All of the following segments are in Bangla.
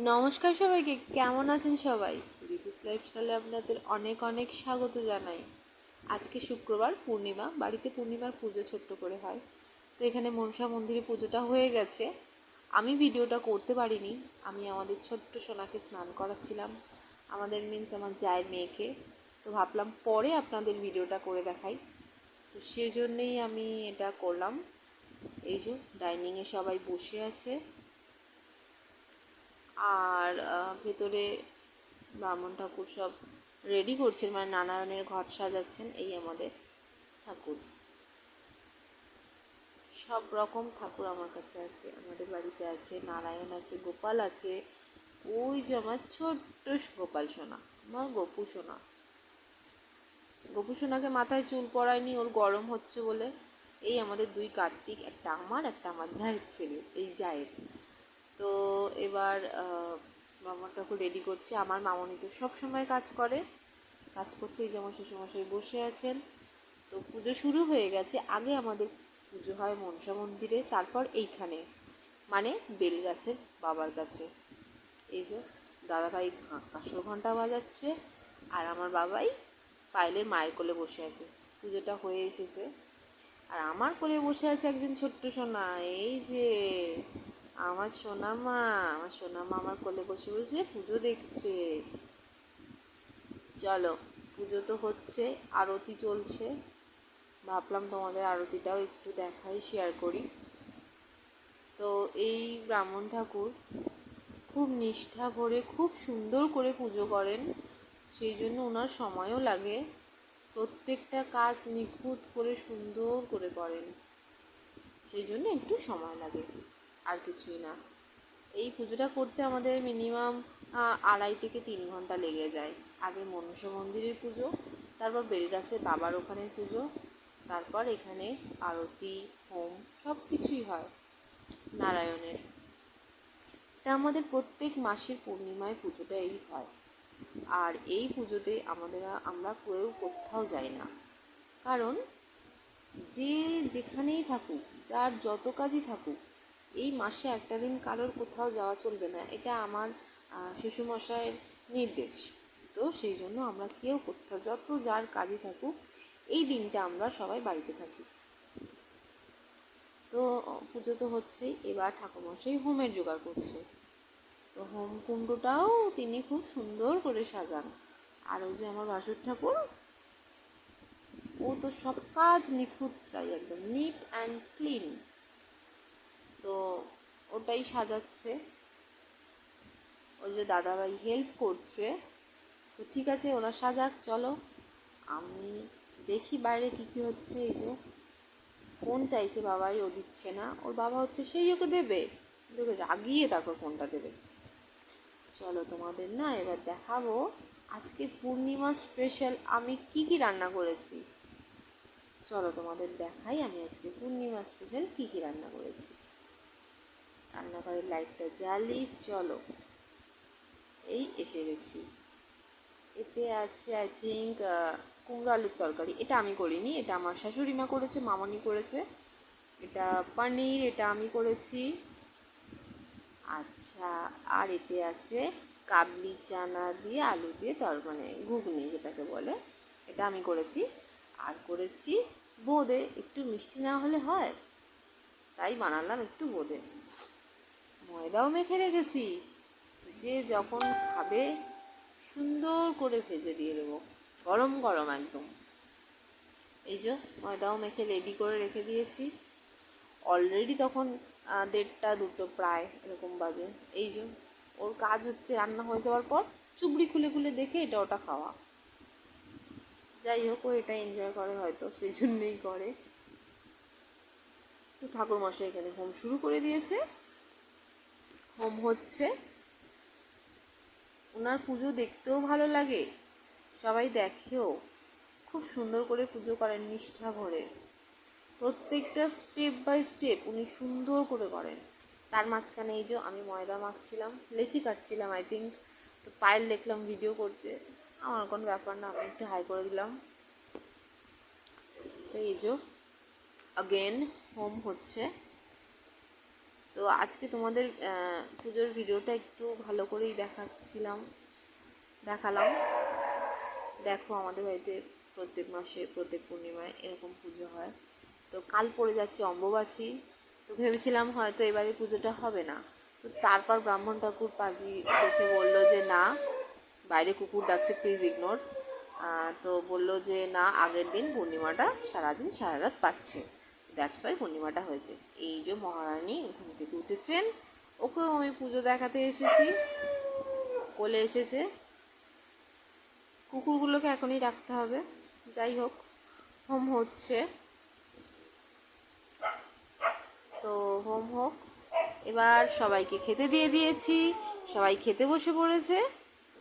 নমস্কার সবাইকে, কেমন আছেন সবাই? ঋতুস লাইফস্টাইলে আপনাদের অনেক অনেক স্বাগত জানাই। আজকে শুক্রবার, পূর্ণিমা। বাড়িতে পূর্ণিমার পুজো ছোট্ট করে হয়, তো এখানে মনসা মন্দিরে পুজোটা হয়ে গেছে। আমি ভিডিওটা করতে পারিনি। আমি আমাদের ছোট্ট সোনাকে স্নান করাচ্ছিলাম, আমাদের মিন্স আমার জায়ের মেয়েকে। তো ভাবলাম পরে আপনাদের ভিডিওটা করে দেখাই, তো সেজন্যই আমি এটা করলাম। এই যে ডাইনিংয়ে সবাই বসে আছে, আর ভেতরে ব্রাহ্মণ ঠাকুর সব রেডি করছেন, মানে নারায়ণের ঘট সাজাচ্ছেন। এই আমাদের ঠাকুর, সব রকম ঠাকুর আমার কাছে আছে, আমাদের বাড়িতে আছে। নারায়ণ আছে, গোপাল আছে। ওই যে আমার ছোট্ট গোপাল সোনা, আমার গপু সোনা। গপু সোনাকে মাথায় চুল পড়ায়নি, ওর গরম হচ্ছে বলে। এই আমাদের দুই কার্তিক, একটা আমার জায়ের ছেলে, এই জায়ের। তো এবার ব্রাহ্মণ ঠাকুর রেডি করছে। আমার মামনি তো সবসময় কাজ করছে। এই যেমন শ্বশুরমশাই বসে আছেন। তো পুজো শুরু হয়ে গেছে। আগে আমাদের পুজো হয় মনসা মন্দিরে, তারপর এইখানে, মানে বেলগাছের বাবার কাছে। এই যে দাদাভাই কাঁসর ঘণ্টা বাজাচ্ছে, আর আমার বাবাই পায়েলের মায়ের কোলে বসে আছে। পুজোটা হয়ে এসেছে, আর আমার কোলে বসে আছে একজন ছোট্ট সোনা। এই যে আমার সোনা মা, আমার কোলে বসে বসে পুজো দেখছে। চলো, পুজো তো হচ্ছে, আরতি চলছে। ভাবলাম তোমাদের আরতিটাও একটু দেখাই, শেয়ার করি। তো এই ব্রাহ্মণ ঠাকুর খুব নিষ্ঠা ভরে, খুব সুন্দর করে পুজো করেন। সেই জন্য ওনার সময়ও লাগে, প্রত্যেকটা কাজ নিখুঁত করে সুন্দর করে করেন। সেই জন্য একটু সময় লাগে, আর কিছুই না। এই পুজোটা করতে আমাদের মিনিমাম 2.5 থেকে 3 ঘন্টা লেগে যায়। আগে মনসা মন্দিরের পুজো, তারপর বেলগাছের বাবার ওখানের পুজো, তারপর এখানে আরতি, হোম, সব কিছুই হয় নারায়ণের। এটা আমাদের প্রত্যেক মাসের পূর্ণিমায় পুজোটা এই হয়। আর এই পুজোতে আমরা কেউ কোথাও যাই না, কারণ যে যেখানেই থাকুক, যার যত কাজই থাকুক, এই মাসে একটা দিন কারোর কোথাও যাওয়া চলবে না। এটা আমার শ্বশুরমশাইয়ের নির্দেশ। তো সেই জন্য আমরা কেউ কোথাও, যত যার কাজই থাকুক, এই দিনটা আমরা সবাই বাড়িতে থাকি। তো পুজো তো হচ্ছেই, এবার ঠাকুরমশাই হোমের জোগাড় করছে। তো হোম কুণ্ডটাও তিনি খুব সুন্দর করে সাজান। আর ওই যে আমার ভাসুর ঠাকুর, ও তো সব কাজ নিখুঁত চাই, একদম নিট অ্যান্ড ক্লিন। তো ওটাই সাজাচ্ছে, ওই যে দাদাভাই হেল্প করছে। তো ঠিক আছে, ওরা সাজাক, চলো আমি দেখি বাইরে কী কী হচ্ছে। এই যে ফোন চাইছে বাবাই, ও দিচ্ছে না। ওর বাবা হচ্ছে সেই ওকে দেবে, ওকে রাগিয়ে তারপর ফোনটা দেবে। চলো তোমাদের না এবার দেখাবো আজকে পূর্ণিমা স্পেশাল আমি কি কি রান্না করেছি। চলো তোমাদের দেখাই আমি আজকে পূর্ণিমা স্পেশাল কি কি রান্না করেছি। রান্নাঘরের লাইটটা জ্বালি, চলো। এই এসে গেছি। এতে আছে আই থিঙ্ক কুমড়ো আলুর তরকারি। এটা আমি করিনি, এটা আমার শাশুড়ি মা করেছে, মামনি করেছে। এটা পনির, এটা আমি করেছি। আচ্ছা, আর এতে আছে কাবলি চানা দিয়ে আলু দিয়ে মানে ঘুগনি যেটাকে বলে, এটা আমি করেছি। আর করেছি বোঁদে। একটু মিষ্টি না হলে হয়, তাই বানালাম একটু বোঁদে। ময়দাও মেখে রেখেছি, যে যখন খাবে সুন্দর করে ভেজে দিয়ে দেবো, গরম গরম একদম। এই যে ময়দাও মেখে রেডি করে রেখে দিয়েছি। অলরেডি তখন 1:30-2 প্রায় এরকম বাজে। এই যে ওর কাজ হচ্ছে রান্না হয়ে যাওয়ার পর চুবড়ি খুলে খুলে দেখে এটা ওটা খাওয়া। যাই হোক, ও এটা এনজয় করে হয়তো, সেই জন্যই করে। তো ঠাকুরমশাই এখানে হোম শুরু করে দিয়েছে, হোম হচ্ছে। ওনার পুজো দেখতেও ভালো লাগে, সবাই দেখেও। খুব সুন্দর করে পুজো করেন নিষ্ঠা ভরে, প্রত্যেকটা স্টেপ বাই স্টেপ উনি সুন্দর করে করেন। তার মাঝখানে এই যে আমি ময়দা মাখছিলাম, লেচি কাটছিলাম আই থিঙ্ক। তো পায়েল দেখলাম ভিডিও করছে, আমার কোনো ব্যাপার না, আমি একটু হাই করে দিলাম। তো এই যে অগেন হোম হচ্ছে। তো আজকে তোমাদের পুজোর ভিডিওটা একটু ভালো করেই দেখালাম। দেখো আমাদের বাড়িতে প্রত্যেক মাসে প্রত্যেক পূর্ণিমায় এরকম পুজো হয়। তো কাল পড়ে যাচ্ছে অম্বুবাচী, তো ভেবেছিলাম হয়তো এবারে পুজোটা হবে না। তো তারপর ব্রাহ্মণ ঠাকুর পাজি দেখে বললো যে না, বাইরে কুকুর ডাকছে, প্লিজ ইগনোর। তো বললো যে না, আগের দিন পূর্ণিমাটা সারাদিন সারা রাত পাচ্ছে, দ্যাটস ওয়াই পূর্ণিমাটা হয়েছে। এই যে মহারানী ঘুম থেকে উঠেছেন, ওকেও আমি পুজো দেখাতে এসেছি, কোলে এসেছে। কুকুরগুলোকে এখনই রাখতে হবে। যাই হোক, হোম হচ্ছে, তো হোম হোক। এবার সবাইকে খেতে দিয়ে দিয়েছি, সবাই খেতে বসে পড়েছে।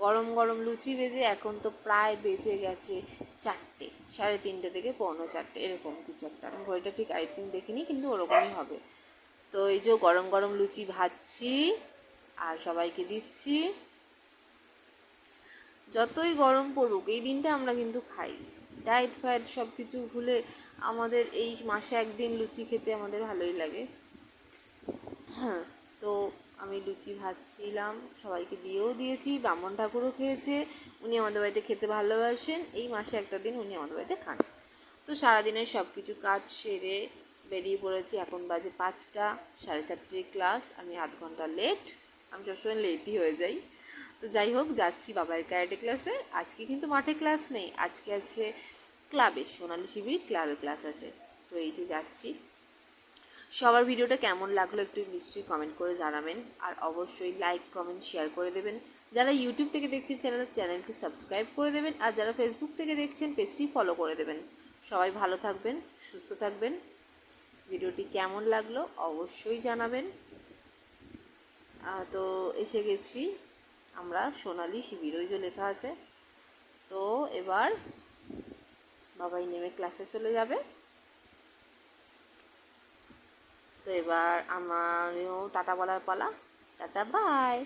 গরম গরম লুচি ভেজে, এখন তো প্রায় বেজে গেছে 4টে, 3:30 থেকে 4:45 এরকম কিছু একটা, আমি ঘড়িটা ঠিক দেখিনি, কিন্তু ওরকমই হবে। তো এই যে গরম গরম লুচি ভাজছি আর সবাইকে দিচ্ছি। যতই গরম পড়ুক, এই দিনটা আমরা কিন্তু খাই। ডায়েট ফায়েট সব কিছু ভুলে আমাদের এই মাসে একদিন লুচি খেতে আমাদের ভালোই লাগে। হ্যাঁ, তো আমি লুচি ভাজছিলাম, সবাইকে দিয়েও দিয়েছি, ব্রাহ্মণ ঠাকুরও খেয়েছে। উনি আমাদের বাড়িতে খেতে ভালোবাসেন, এই মাসে একটা দিন উনি আমাদের বাড়িতে খান। তো সারাদিনের সব কিছু কাজ সেরে বেরিয়ে পড়েছি। এখন বাজে 5টা, 4:30 ক্লাস, আমি আধ ঘন্টা লেট। আমি সবসময় লেটই হয়ে যাই। তো যাই হোক, যাচ্ছি বাবার ক্যারাটে ক্লাসে। আজকে কিন্তু মাঠে ক্লাস নেই, আজকে আছে ক্লাবে, সোনালী শিবির ক্লাবে ক্লাস আছে। তো এই যে যাচ্ছি। সবার ভিডিওটা কেমন লাগলো একটু নিশ্চয়ই কমেন্ট করে জানাবেন, আর অবশ্যই লাইক কমেন্ট শেয়ার করে দেবেন। যারা ইউটিউব থেকে দেখছেন চ্যানেলটি সাবস্ক্রাইব করে দেবেন, আর যারা ফেসবুক থেকে দেখছেন পেজটি ফলো করে দেবেন। সবাই ভালো থাকবেন, সুস্থ থাকবেন। ভিডিওটি কেমন লাগলো অবশ্যই জানাবেন। তো এসে গেছি আমরা সোনালী শিবির, ওই যে লেখা আছে। তো এবার বাবাই নেমে ক্লাসে চলে যাবে। তো এবার আমারও টাটা বলার পালা। Tata, by.